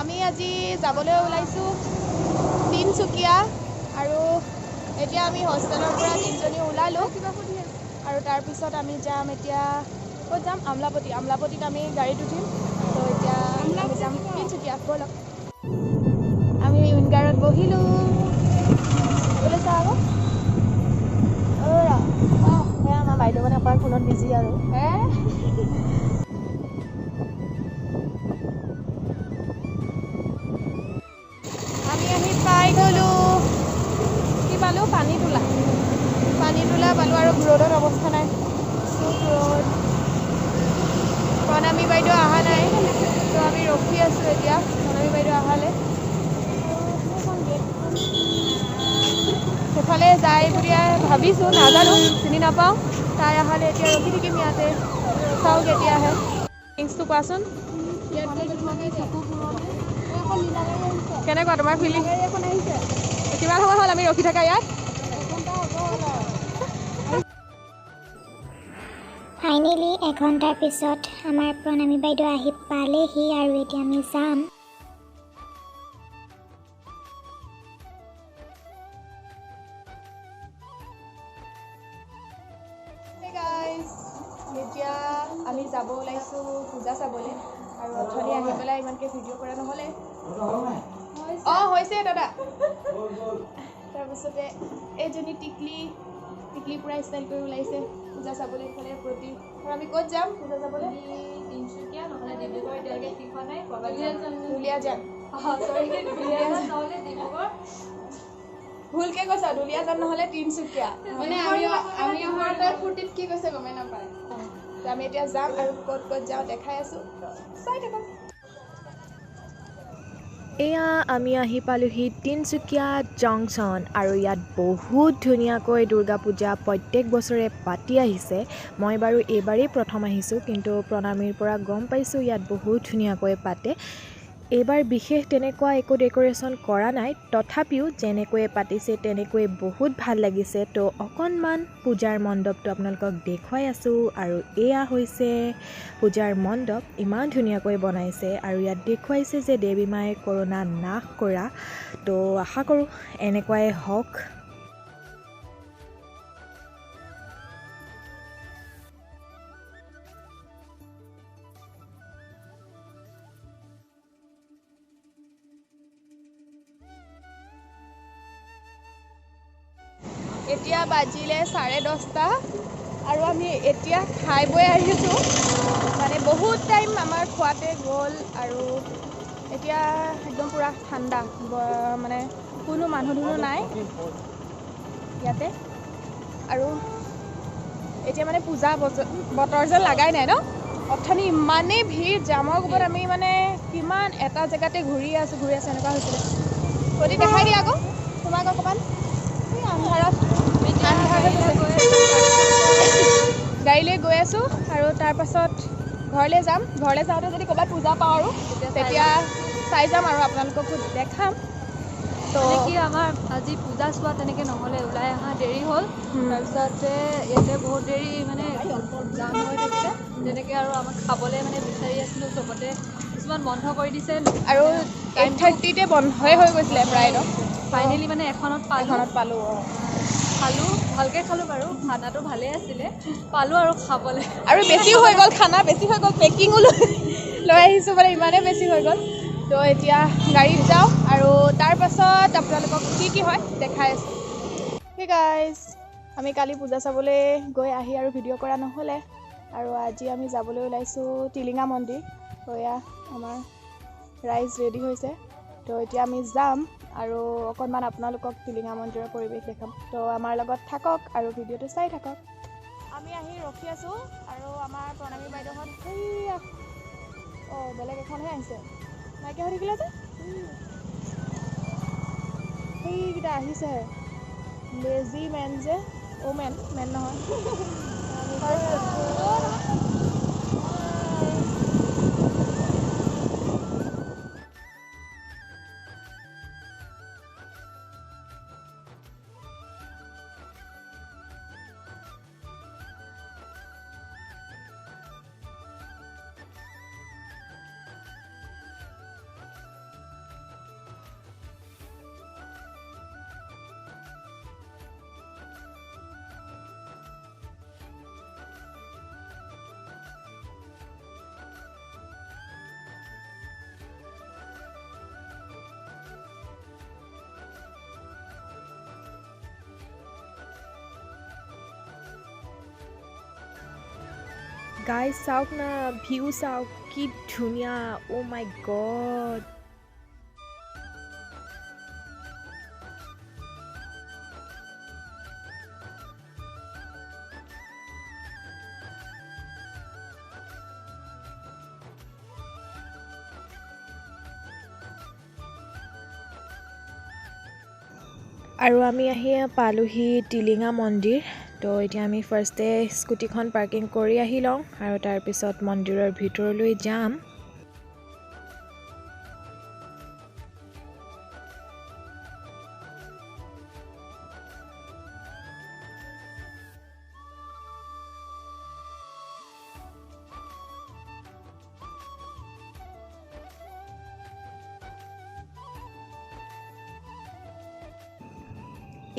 আমি আজি যাবলৈ ওলাইছোঁ তিনচুকীয়া আৰু এতিয়া আমি হোষ্টেলৰ পৰা তিনিজনী ওলালোঁ আৰু তাৰপিছত আমি যাম এতিয়া ক'ত যাম আমলাপটিত আমি গাড়ীত উঠিম তো এতিয়া আমি যাম তিনচুকীয়া ব'লক আমি উইংগাৰত বহিলোঁ বোলে চা আকৌ সেয়া আমাৰ বাইদেউ মানে অকণমান ফোনত বিজি আৰু আমি আহি পাই গ'লোঁ কি পালোঁ পানী তোলা পালোঁ আৰু ৰ'দত অৱস্থা নাই চুক ৰ'দ প্ৰণামী বাইদেউ অহা নাই তো আমি ৰখি আছোঁ এতিয়া প্ৰণামী বাইদেউ অহালৈ সেইফালে যায় বুলি ভাবিছোঁ নাজানো চিনি নাপাওঁ তাই অহালৈ এতিয়া ৰখি থাকিম ইয়াতে চাওঁ কেতিয়া আহে থিংছটো কোৱাচোন কেনেকুৱা তোমাৰ ফিলিং কিমান সময় হ'ল আমি ৰখি থাকা ইয়াত ফাইনেলি এঘণ্টাৰ পিছত আমাৰ প্ৰণামী বাইদেউ আহি পালেহি আৰু এতিয়া আমি যাম এতিয়া আমি যাব ওলাইছোঁ পূজা চাবলৈ আৰু অথনি আহি পেলাই ইমানকৈ ভিডিঅ' কৰা নহ'লে হৈছে দাদা তাৰপিছতে এইজনী টিকলি পূৰা ষ্টাইল কৰি ওলাইছে পূজা চাবলৈ ইফালে প্ৰতি আৰু আমি ক'ত যাম পূজা চাবলৈ তিনিচুকীয়া নহ'লে ডিব্ৰুগড় এতিয়ালৈকে ঠিক হোৱা নাই দুলীয়াজান ভুলকৈ কৈছা দুলীয়াজান নহ'লে তিনিচুকীয়া মানে আমি ফূৰ্তিত কি কৈছে গমেই নাপায় আমি এতিয়া যাম আৰু ক'ত যাওঁ দেখাই আছোঁ চাই থাকক এয়া আমি আহি পালোহি তিনিচুকীয়া জংচন আৰু ইয়াত বহুত ধুনীয়াকৈ দুৰ্গা পূজা প্ৰত্যেক বছৰে পাতি আহিছে মই বাৰু এইবাৰেই প্ৰথম আহিছোঁ কিন্তু প্ৰণামীৰ পৰা গম পাইছোঁ ইয়াত বহুত ধুনীয়াকৈ পাতে এইবাৰ বিশেষ তেনেকুৱা একো ডেক'ৰেশ্যন কৰা নাই তথাপিও যেনেকৈ পাতিছে তেনেকৈ বহুত ভাল লাগিছে তো অকণমান পূজাৰ মণ্ডপটো আপোনালোকক দেখুৱাই আছোঁ আৰু এয়া হৈছে পূজাৰ মণ্ডপ ইমান ধুনীয়াকৈ বনাইছে আৰু ইয়াত দেখুৱাইছে যে দেৱী মায়ে কৰোণা নাশ কৰা তো আশা কৰোঁ এনেকুৱাই হওক এতিয়া বাজিলে 10:30 আৰু আমি এতিয়া খাই বৈ আহিছোঁ মানে বহুত টাইম আমাৰ খোৱাতে গ'ল আৰু এতিয়া একদম পূৰা ঠাণ্ডা মানে কোনো মানুহ নাই ইয়াতে আৰু এতিয়া মানে পূজা বতৰ যেন লাগাই নাই ন অথনি ইমানেই ভিৰ জামৰ কোবত আমি মানে কিমান এটা জেগাতে ঘূৰি আছোঁ এনেকুৱা হৈছিলে গতি দেখাই দিয়া আকৌ তোমাক অকণমান আন্ধাৰত গাড়ীলৈ গৈ আছোঁ আৰু তাৰপাছত ঘৰলৈ যাম ঘৰলৈ যাওঁতে যদি ক'ৰবাত পূজা পাওঁ আৰু তেতিয়া চাই যাম আৰু আপোনালোককো দেখাম তো কি আমাৰ আজি পূজা চোৱা তেনেকৈ নহ'লে ওলাই অহা দেৰি হ'ল তাৰপিছতে ইয়াতে বহুত দেৰি মানে জাম হৈ থাকিলে তেনেকৈ আৰু আমাক খাবলৈ মানে বিচাৰি আছিলোঁ চবতে কিছুমান বন্ধ কৰি দিছে আৰু 8:30তে বন্ধই হৈ গৈছিলে প্ৰায় ন ফাইনেলি মানে এখনত পালোঁ খালোঁ ভালকৈ খালোঁ বাৰু খানাটো ভালেই আছিলে পালোঁ আৰু খাবলৈ আৰু বেছিও হৈ গ'ল খানা বেছি হৈ গ'ল পেকিঙো লৈ আহিছোঁ মানে ইমানেই বেছি হৈ গ'ল তো এতিয়া গাড়ীত যাওঁ আৰু তাৰপাছত আপোনালোকক কি হয় দেখাই আছোঁ সেই গাইজ আমি কালি পূজা চাবলৈ গৈ আহি আৰু ভিডিঅ' কৰা নহ'লে আৰু আজি আমি যাবলৈ ওলাইছোঁ টিলিঙা মন্দিৰ তো এয়া আমাৰ ৰাইজ ৰেডি হৈছে তো এতিয়া আমি যাম আৰু অকণমান আপোনালোকক টিলিঙা মন্দিৰৰ পৰিৱেশ দেখাম তো আমাৰ লগত থাকক আৰু ভিডিঅ'টো চাই থাকক আমি আহি ৰখি আছোঁ আৰু আমাৰ প্ৰণামী বাইদেউহঁত সেইয়া বেলেগ এখনহে আহিছে নাইকিয়া হৈ থাকিলে যে সেইকেইটা আহিছেহে লেজি মেন যে মেন নহয় গাইজ চাওক না, ভিউ চাওক কি ধুনীয়া। অ' মাই গড। আৰু আমি আহি পালোহি টিলিঙা মন্দিৰ। তো এতিয়া আমি ফাৰ্ষ্টে স্কুটিখন পাৰ্কিং কৰি আহি লওঁ আৰু তাৰপিছত মন্দিৰৰ ভিতৰলৈ যাম।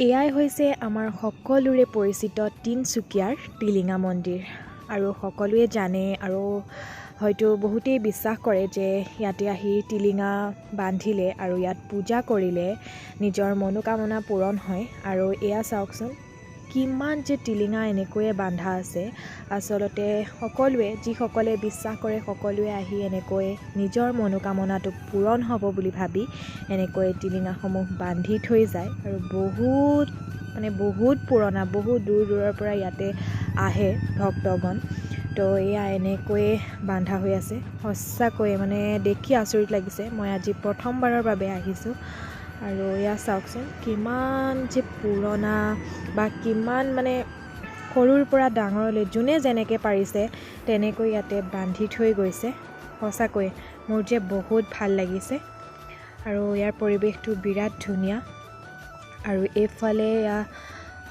এয়াই হৈছে আমাৰ সকলোৰে পৰিচিত তিনিচুকীয়াৰ টিলিঙা মন্দিৰ। আৰু সকলোৱে জানে আৰু হয়তো বহুতেই বিশ্বাস কৰে যে ইয়াতে আহি টিলিঙা বান্ধিলে আৰু ইয়াত পূজা কৰিলে নিজৰ মনোকামনা পূৰণ হয়। আৰু এয়া চাওকচোন কিমান যে টিলিঙা এনেকৈয়ে বান্ধা আছে। আচলতে সকলোৱে, যিসকলে বিশ্বাস কৰে সকলোৱে আহি এনেকৈ নিজৰ মনোকামনাটো পূৰণ হ'ব বুলি ভাবি এনেকৈ টিলিঙাসমূহ বান্ধি থৈ যায়। আৰু বহুত পুৰণা, বহুত দূৰ দূৰৰ পৰা ইয়াতে আহে ভক্তগণ। তো এয়া এনেকৈয়ে বান্ধা হৈ আছে। সঁচাকৈয়ে মানে দেখি আচৰিত লাগিছে। মই আজি প্ৰথমবাৰৰ বাবে আহিছোঁ আৰু এয়া চাওকচোন কিমান যে পুৰণা বা কিমান মানে সৰুৰ পৰা ডাঙৰলৈ যোনে যেনেকৈ পাৰিছে তেনেকৈ ইয়াতে বান্ধি থৈ গৈছে। সঁচাকৈ মোৰ যে বহুত ভাল লাগিছে আৰু ইয়াৰ পৰিৱেশটো বিৰাট ধুনীয়া। আৰু এইফালে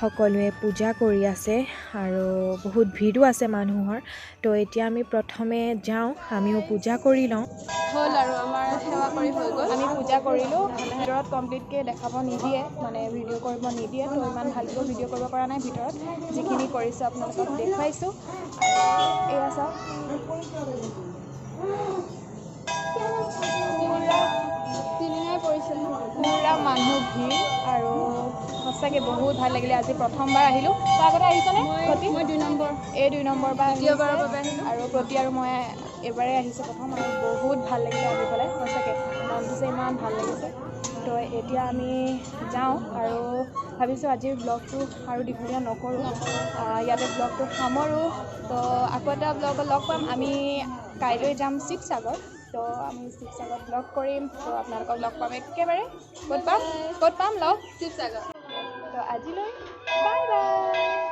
সকলোৱে পূজা কৰি আছে আৰু বহুত ভিৰো আছে মানুহৰ। তো এতিয়া আমি প্ৰথমে যাওঁ, আমিও পূজা কৰি লওঁ। হ'ল আৰু আমাৰ সেৱা কৰি হৈ গ'ল। আমি পূজা কৰিলোঁ। ভিতৰত কমপ্লিটকৈ দেখাব নিদিয়ে, মানে ভিডিঅ' কৰিব নিদিয়ে। তো ইমান ভালকৈ ভিডিঅ' কৰিব পৰা নাই। ভিতৰত যিখিনি কৰিছোঁ আপোনালোকক দেখুৱাইছোঁ। আৰু এয়া চাওক টিলিঙাই পৰিছে, পূৰা মানুহ ভিৰ আৰু সঁচাকৈ বহুত ভাল লাগিলে। আজি প্ৰথমবাৰ আহিলোঁ। তাৰ আগতে আহিছেনে? মই 2 নম্বৰ, এই 2 নম্বৰ বাৰ দ্বিতীয়বাৰৰ বাবে আহিলোঁ। আৰু প্ৰতি আৰু মই এবাৰেই আহিছোঁ প্ৰথম, আৰু বহুত ভাল লাগিলে আহি পেলাই। সঁচাকৈ মনটো যে ইমান ভাল লাগিছে। তো এতিয়া আমি যাওঁ আৰু ভাবিছোঁ আজিৰ ব্লগটো আৰু দীঘলীয়া নকৰোঁ, ইয়াতে ব্লগটো সামৰোঁ। তো আকৌ এটা ব্লগত লগ পাম। আমি কাইলৈ যাম শিৱসাগৰ। তো আমি শিৱসাগৰত ব্লগ কৰিম। তো আপোনালোকক লগ পাম একেবাৰে। ক'ত পাম লগ? শিৱসাগৰ। তো আজিলৈ বাই বাই।